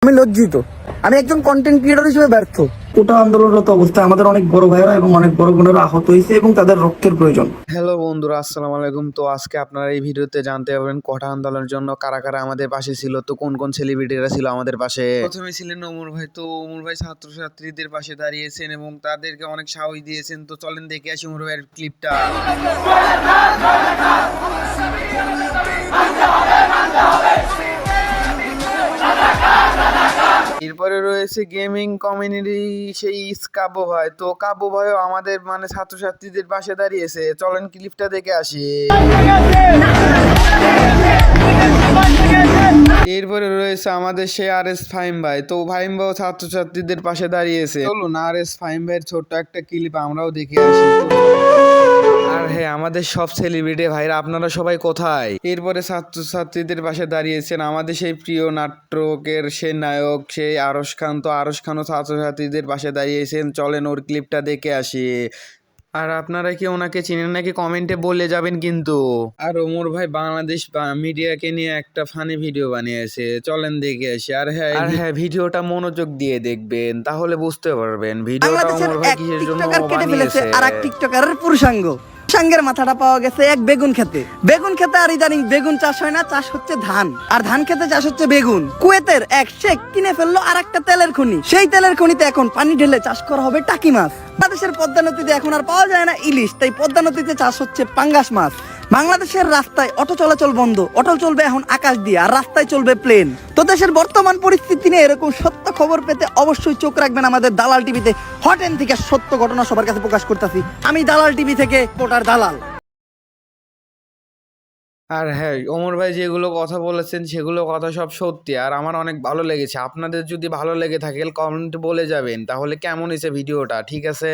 আমি লজ্জিত। আমি একজন কন্টেন্ট ক্রিয়েটর হিসেবে ব্যর্থ। কোটা আন্দোলনরত অবস্থায় আমাদের অনেক বড় ভাইয়েরা এবং অনেক বড় বোনেরা আহত হয়েছে এবং তাদের রক্তের প্রয়োজন। হ্যালো বন্ধুরা, আসসালামু আলাইকুম। তো আজকে আপনারা এই ভিডিওতে জানতে পারবেন কোটা আন্দোলনের জন্য কারা কারা আমাদের পাশে ছিল। তো কোন কোন সেলিব্রিটিরা ছিল আমাদের পাশে। প্রথমে ছিলেন ওমর ভাই। তো ওমর ভাই ছাত্রছাত্রীদের পাশে দাঁড়িয়েছেন এবং তাদেরকে অনেক সাহস দিয়েছেন। তো চলেন দেখে আসি ওমর ভাইয়ের ক্লিপটা। এরপরে রয়েছে গেমিং কমিউনিটি সেই কাব্য ভাই। তো কাব্য ভাইও আমাদের ছাত্রছাত্রীদের পাশে দাঁড়িয়েছে। চলেন ক্লিপটা দেখে আসি। এরপরে রয়েছে আমাদের সেই আর এস ফাহিম ভাই। তো ফাহিম ভাইও ছাত্রছাত্রীদের পাশে দাঁড়িয়েছে। চলুন আর এস ফাহিম ভাইয়ের ছোট্ট একটা ক্লিপ আমরাও দেখে আসি। আর হ্যাঁ, আমাদের সব সেলিব্রিটি ভাইরা আপনারা সবাই কোথায়? এরপরে ছাত্রছাত্রীদের পাশে দাঁড়িয়েছেন আমাদের সেই প্রিয় নাটকের সেই নায়ক সেই আরশ খান। তো আরশ খানও ছাত্রছাত্রীদের পাশে দাঁড়িয়েছেন। চলেন ওর ক্লিপটা দেখে আসি। আর আপনারা কি ওনাকে চিনেন নাকি কমেন্টে বলে যাবেন কিন্তু। আর ওমর ভাই বাংলাদেশ মিডিয়াকে নিয়ে একটা ফানি ভিডিও বানিয়েছে। চলেন দেখে আসি। আর হ্যাঁ ভিডিওটা মনোযোগ দিয়ে দেখবেন, তাহলে বুঝতে পারবেন ভিডিওটা বাংলাদেশের ওমর ভাই এক কিসের জন্য টিকটকার কেটে ফেলেছে বানিয়েছে। আর এক টিকটকারের পুরুষাঙ্গ। পুরুষাঙ্গের মাথাটা পাওয়া গেছে এক বেগুন খেতে। বেগুন খেতে আর ইদানিং বেগুন চাষ হয় না, চাষ হচ্ছে ধান। আর ধান খেতে চাষ হচ্ছে বেগুন। কুয়েতের এক শেখ কিনে ফেললো আর একটা তেলের খনি। সেই তেলের খনিতে এখন পানি ঢেলে চাষ করা হবে টাকি মাছ। বাংলাদেশের পদ্মা নদীতে এখন আর পাওয়া যায় না ইলিশ, তাই পদ্মা নদীতে চাষ হচ্ছে পাঙ্গাস মাছ। বাংলাদেশের রাস্তায় অটো চলাচল বন্ধ, অটো চলবে এখন আকাশ দিয়ে আর রাস্তায় চলবে প্লেন। তো দেশের বর্তমান পরিস্থিতি নিয়ে এরকম সত্য খবর পেতে অবশ্যই চোখ রাখবেন আমাদের দালাল টিভিতে। হটেন থেকে সত্য ঘটনা সবার কাছে প্রকাশ করতেছি। আমি দালাল টিভি থেকে পোটার দালাল। আর হ্যাঁ, ওমর ভাই যেগুলো কথা বলেছেন সেগুলো কথা সব সত্যি। আর আমার অনেক ভালো লেগেছে। আপনাদের যদি ভালো লেগে থাকে কমেন্ট বলে যাবেন তাহলে কেমন হয়েছে ভিডিওটা, ঠিক আছে?